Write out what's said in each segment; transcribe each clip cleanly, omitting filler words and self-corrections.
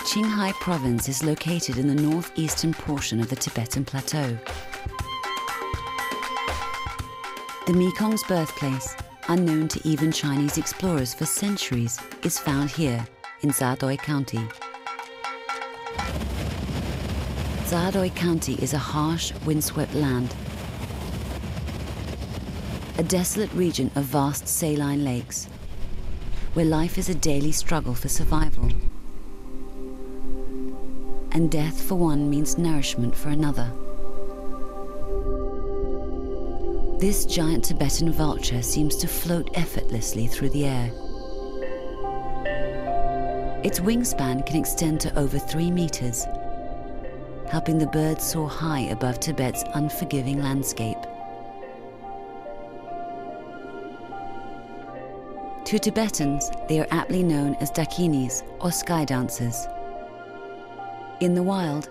Qinghai province is located in the northeastern portion of the Tibetan Plateau. The Mekong's birthplace, unknown to even Chinese explorers for centuries, is found here in Zadoi County. Zadoi County is a harsh, windswept land, a desolate region of vast saline lakes, where life is a daily struggle for survival. And death for one means nourishment for another. This giant Tibetan vulture seems to float effortlessly through the air. Its wingspan can extend to over 3 meters, helping the bird soar high above Tibet's unforgiving landscape. To Tibetans, they are aptly known as dakinis, or sky dancers. In the wild,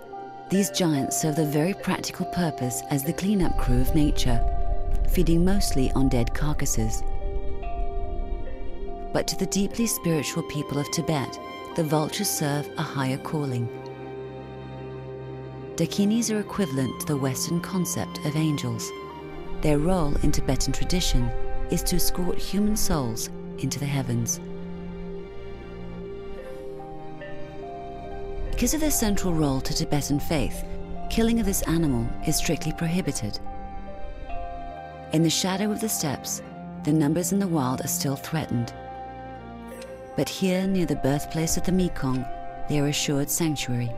these giants serve the very practical purpose as the cleanup crew of nature, feeding mostly on dead carcasses. But to the deeply spiritual people of Tibet, the vultures serve a higher calling. Dakinis are equivalent to the Western concept of angels. Their role in Tibetan tradition is to escort human souls into the heavens. Because of their central role to Tibetan faith, killing of this animal is strictly prohibited. In the shadow of the steppes, the numbers in the wild are still threatened. But here, near the birthplace of the Mekong, they are assured sanctuary.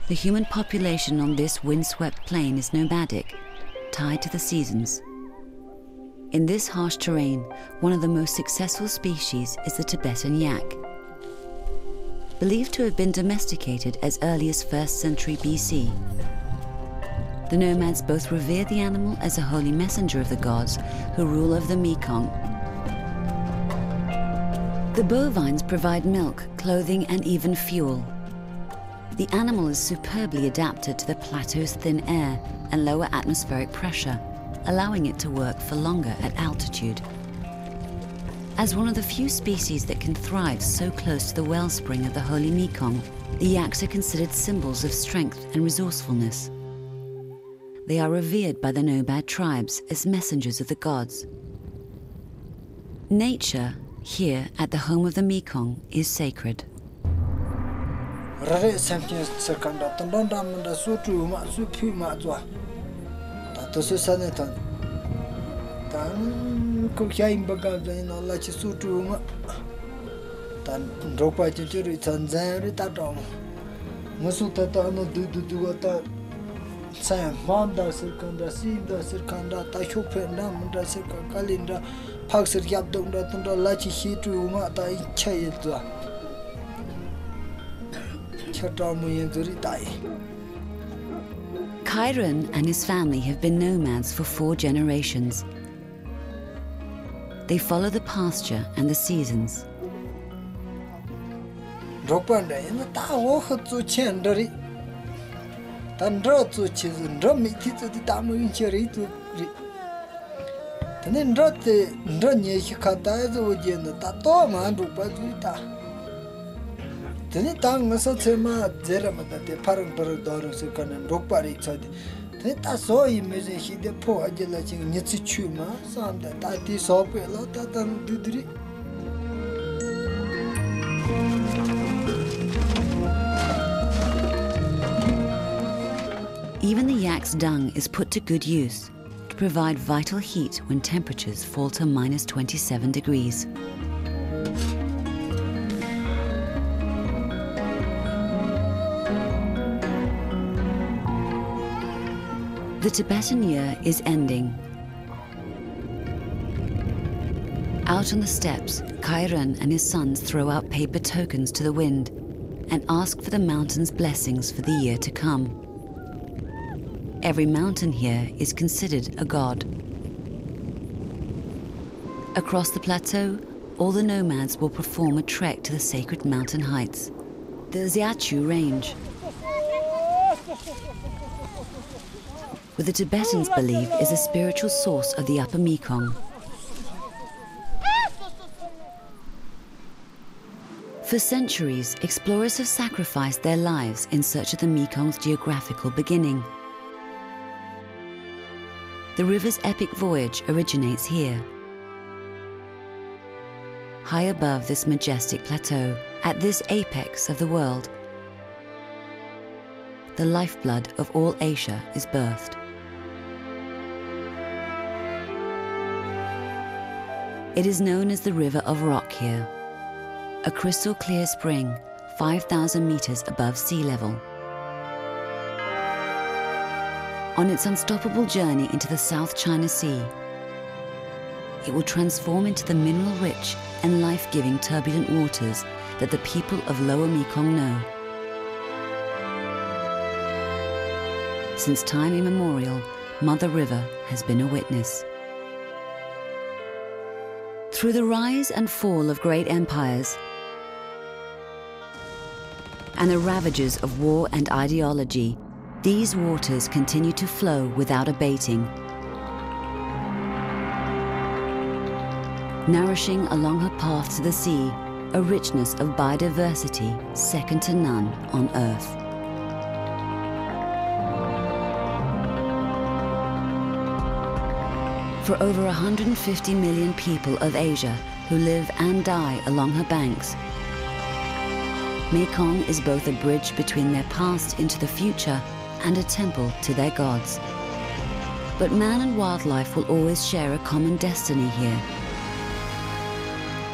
The human population on this windswept plain is nomadic, tied to the seasons. In this harsh terrain, one of the most successful species is the Tibetan yak. Believed to have been domesticated as early as 1st century BC, the nomads both revere the animal as a holy messenger of the gods who rule over the Mekong. The bovines provide milk, clothing, and even fuel. The animal is superbly adapted to the plateau's thin air and lower atmospheric pressure, allowing it to work for longer at altitude. As one of the few species that can thrive so close to the wellspring of the holy Mekong, the yaks are considered symbols of strength and resourcefulness. They are revered by the nomad tribes as messengers of the gods. Nature, here at the home of the Mekong, is sacred. Rare samples circanda tondonda munda sutu ma supu ma zwa ta so sanetan tan ko kyaim baga no la chi sutu ma tan ropa chichiri tanzari ta dom musu ta no du ta sam manda circanda sinda circanda ta chopenda munda circa kalinda phak sir yap dong da tunda la chi hitu ma ta ichai zwa Kairan and his family have been nomads for 4 generations. They follow the pasture and the seasons. Tani tang masa cema zera mata te parang dorong sekanan rokpari chadi. Tani ta so image hi de po ajela ching nyetsi chuma samda ta ti so pe la ta tan dudri. Even the yak's dung is put to good use to provide vital heat when temperatures fall to -27 degrees. The Tibetan year is ending. Out on the steppes, Kairan and his sons throw out paper tokens to the wind and ask for the mountain's blessings for the year to come. Every mountain here is considered a god. Across the plateau, all the nomads will perform a trek to the sacred mountain heights, the Xiachu Range, where the Tibetans believe is a spiritual source of the upper Mekong. For centuries, explorers have sacrificed their lives in search of the Mekong's geographical beginning. The river's epic voyage originates here. High above this majestic plateau, at this apex of the world, the lifeblood of all Asia is birthed. It is known as the River of Rock here, a crystal clear spring 5,000 meters above sea level. On its unstoppable journey into the South China Sea, it will transform into the mineral-rich and life-giving turbulent waters that the people of Lower Mekong know. Since time immemorial, Mother River has been a witness. Through the rise and fall of great empires and the ravages of war and ideology, these waters continue to flow without abating, nourishing along her path to the sea a richness of biodiversity second to none on Earth. For over 150 million people of Asia who live and die along her banks, Mekong is both a bridge between their past into the future and a temple to their gods. But man and wildlife will always share a common destiny here.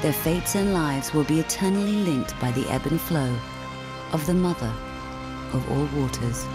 Their fates and lives will be eternally linked by the ebb and flow of the Mother of all waters.